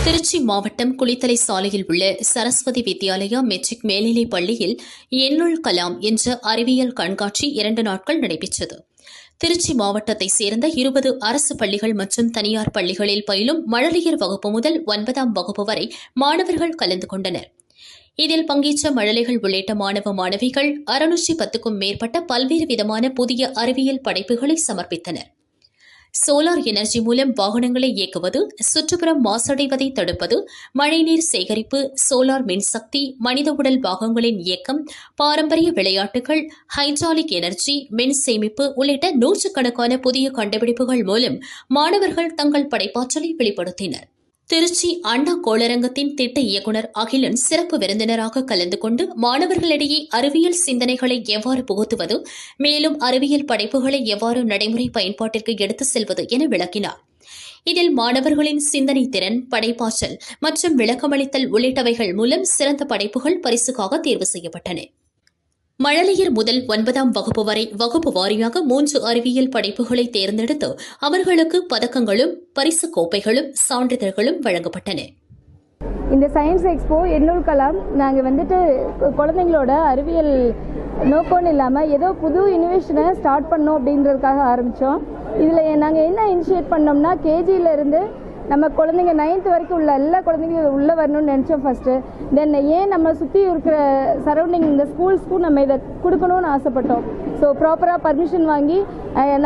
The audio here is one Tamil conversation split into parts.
திருச்சி மாவட்டம் குளித்தலை சாலையில் உள்ள சரஸ்வதி வித்யாலயா மெட்ரிக் மேல்நிலைப் பள்ளியில் எண்ணுள் கலாம் என்ற அறிவியல் கண்காட்சி 2 நாட்கள் நடைபெற்றது. திருச்சி மாவட்டத்தைச் சேர்ந்த 20 அரசு பள்ளிகள் மற்றும் தனியார் பள்ளிகளில் பயிலும் மழலையர் வகுப்பு முதல் 9ஆம் வகுப்பு வரை மாணவர்கள் கலந்து கொண்டனர். இதில் பங்கேற்ற மழலைகள் உள்ளிட்ட மாணவ மாணவிகள் 610க்கும் மேற்பட்ட பல்வேறு விதமான புதிய அறிவியல் படைப்புகளை சமர்ப்பித்தனர். சோலார் எனர்ஜி மூலம் வாகனங்களை இயக்குவது, சுற்றுப்புறம் மாசடைவதை தடுப்பது, மழைநீர் சேகரிப்பு, சோலார் மின்சக்தி, மனித உடல் பாகங்களின் இயக்கம், பாரம்பரிய விளையாட்டுகள், ஹைட்ராலிக் எனர்ஜி, மின் சேமிப்பு உள்ளிட்ட நூற்றுக்கணக்கான புதிய கண்டுபிடிப்புகள் மூலம் மாணவர்கள் தங்கள் படைப்பாற்றலை வெளிப்படுத்தினர். திருச்சி அண்ணா கோளரங்கத்தின் திட்ட இயக்குநர் அகிலன் சிறப்பு விருந்தினராக கலந்து கொண்டு மாணவர்களிடையே அறிவியல் சிந்தனைகளை எவ்வாறு புகுத்துவது, மேலும் அறிவியல் படைப்புகளை எவ்வாறு நடைமுறை பயன்பாட்டிற்கு எடுத்துச் செல்வது என விளக்கினார். இதில் மாணவர்களின் சிந்தனை திறன், படைப்பாற்றல் மற்றும் விளக்கமளித்தல் உள்ளிட்டவைகள் மூலம் சிறந்த படைப்புகள் பரிசுக்காக தேர்வு செய்யப்பட்டன. மழலையர் முதல் 9ஆம் வகுப்பு வரை வகுப்பு வாரியாக 3 அறிவியல் படைப்புகளை தேர்ந்தெடுத்து அவர்களுக்கு பதக்கங்களும் பரிசு கோப்பைகளும் சான்றிதழ்களும் வழங்கப்பட்டன. இந்த சயின்ஸ் எக்ஸ்போ எண்ணுள் கலாம் நாங்கள் குழந்தைங்களோட அறிவியல் நோக்கம்னு இல்லாமல் ஏதோ புது இனோவேஷனை ஸ்டார்ட் பண்ணோம் அப்படின்றதுக்காக ஆரம்பித்தோம். இதில் நாங்கள் என்ன இனிஷியேட் பண்ணோம்னா, கேஜியிலேருந்து நம்ம குழந்தைங்க 9th வரைக்கும் உள்ள எல்லா குழந்தைங்களும் உள்ளே வரணும்னு நினச்சோம் ஃபஸ்ட்டு. தென் ஏன் நம்ம சுற்றி இருக்கிற சரௌண்டிங் இந்த ஸ்கூல்ஸ்க்கும் நம்ம இதை கொடுக்கணும்னு ஆசைப்பட்டோம். ஸோ ப்ராப்பராக பர்மிஷன் வாங்கி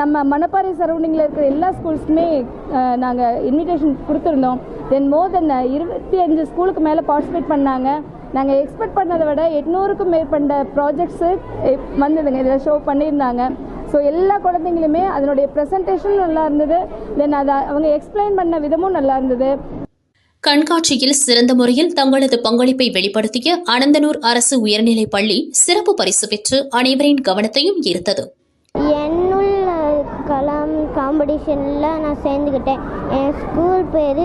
நம்ம மணப்பாறை சரௌண்டிங்கில் இருக்கிற எல்லா ஸ்கூல்ஸ்க்குமே நாங்கள் இன்விடேஷன் கொடுத்துருந்தோம். தென் மோர் தென் 25 ஸ்கூலுக்கு மேலே பார்ட்டிசிபேட் பண்ணாங்க. நாங்கள் எக்ஸ்பெக்ட் பண்ணதை விட 800க்கும் மேற்பட்ட ப்ராஜெக்ட்ஸு வந்ததுங்க, இதில் ஷோ பண்ணியிருந்தாங்க. ஸோ எல்லா குழந்தைங்களுமே அதனுடைய ப்ரெசன்டேஷனும் நல்லா இருந்தது. தென் அதை அவங்க எக்ஸ்பிளைன் பண்ண விதமும் நல்லா இருந்தது. கண்காட்சியில் சிறந்த முறையில் தங்களது பங்களிப்பை வெளிப்படுத்திய அனந்தனூர் அரசு உயர்நிலைப் பள்ளி சிறப்பு பரிசு பெற்று அனைவரின் கவனத்தையும் ஈர்த்தது. எண்ணுள் கலாம் காம்படிஷனில் நான் சேர்ந்துக்கிட்டேன். என் ஸ்கூல் பேர்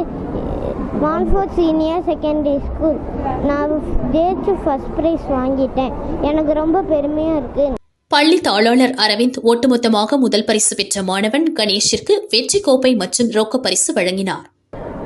மான்ஃபோர்ட் சீனியர் செகண்டரி ஸ்கூல். நான் ஜெயிச்சு ஃபர்ஸ்ட் ப்ரைஸ் வாங்கிட்டேன். எனக்கு ரொம்ப பெருமையாக இருக்குது. பள்ளி தாளாளர் அரவிந்த் ஒட்டுமொத்தமாக முதல் பரிசு பெற்ற மாணவன் கணேஷிற்கு வெற்றி கோப்பை மற்றும் ரொக்க பரிசு வழங்கினார்.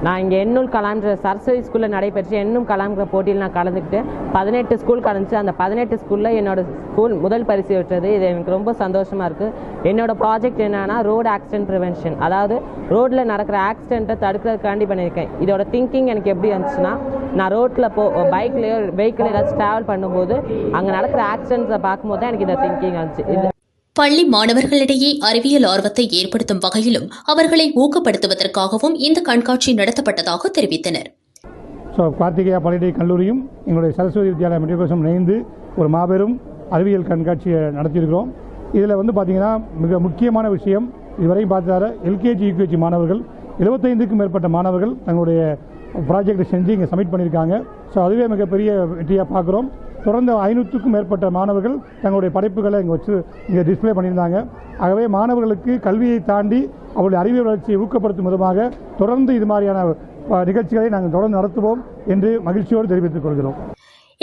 நான் இங்கே எண்ணுள் கலாம்ன்ற சரஸ்வதி ஸ்கூலில் நடைபெற்ற எண்ணும் கலாம்ன்ற போட்டியில் நான் கலந்துக்கிட்டு 18 ஸ்கூல் கலந்துச்சு. அந்த 18 ஸ்கூலில் என்னோட ஸ்கூல் முதல் பரிசு பெற்றது. இது எனக்கு ரொம்ப சந்தோஷமாக இருக்குது. என்னோட ப்ராஜெக்ட் என்னன்னா ரோடு ஆக்சிடென்ட் ப்ரிவென்ஷன், அதாவது ரோட்டில் நடக்கிற ஆக்சிடென்ட்டை தடுக்கிறதுக்காண்டி பண்ணியிருக்கேன். இதோட திங்கிங் எனக்கு எப்படி இருந்துச்சுன்னா, நான் ரோட்டில் பைக்லேயோ வெஹிக்கிள் ஏதாச்சும் ட்ராவல் பண்ணும்போது அங்கே நடக்கிற ஆக்சிடென்ட்ஸை பார்க்கும்போது தான் எனக்கு இந்த திங்கிங் வந்துச்சு. பள்ளி மாணவர்களிடையே அறிவியல் ஆர்வத்தை ஏற்படுத்தும் வகையிலும் அவர்களை ஊக்கப்படுத்துவதற்காகவும் இந்த கண்காட்சி நடத்தப்பட்டதாக தெரிவித்தனர். கார்த்திகேயா பாலிடெக்னிக் கல்லூரியும் எங்களுடைய சரஸ்வதி வித்யாலயா மெட்ரிகுலேஷன் இணைந்து ஒரு மாபெரும் அறிவியல் கண்காட்சியை நடத்தியிருக்கிறோம். இதில் பார்த்தீங்கன்னா மிக முக்கியமான விஷயம், இதுவரையும் பார்த்தார எல்கேஜி யூகேஜி மாணவர்கள் 75க்கும் மேற்பட்ட மாணவர்கள் தங்களுடைய ப்ராஜெக்டை செஞ்சு இங்கே சப்மிட் பண்ணியிருக்காங்க. ஸோ அதுவே மிகப்பெரிய வெற்றியாக பார்க்குறோம். தொடர்ந்து 500க்கும் மேற்பட்ட மாணவர்கள் தங்களுடைய படைப்புகளை இங்கே டிஸ்பிளே பண்ணியிருந்தாங்க. ஆகவே மாணவர்களுக்கு கல்வியை தாண்டி அவருடைய அறிவியல் வளர்ச்சியை ஊக்கப்படுத்தும் விதமாக தொடர்ந்து இது மாதிரியான நிகழ்ச்சிகளை நாங்கள் தொடர்ந்து நடத்துவோம் என்று மகிழ்ச்சியோடு தெரிவித்துக் கொள்கிறோம்.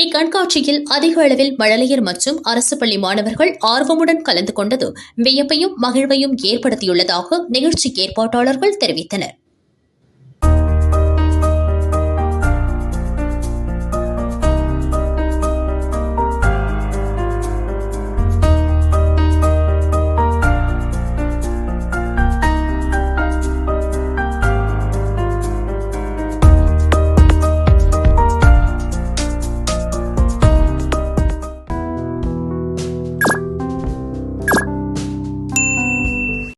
இக்கண்காட்சியில் அதிக அளவில் மழலையர் மற்றும் அரசு பள்ளி மாணவர்கள் ஆர்வமுடன் கலந்து கொண்டது வியப்பையும் மகிழ்வையும் ஏற்படுத்தியுள்ளதாக நிகழ்ச்சி ஏற்பாட்டாளர்கள் தெரிவித்தனர்.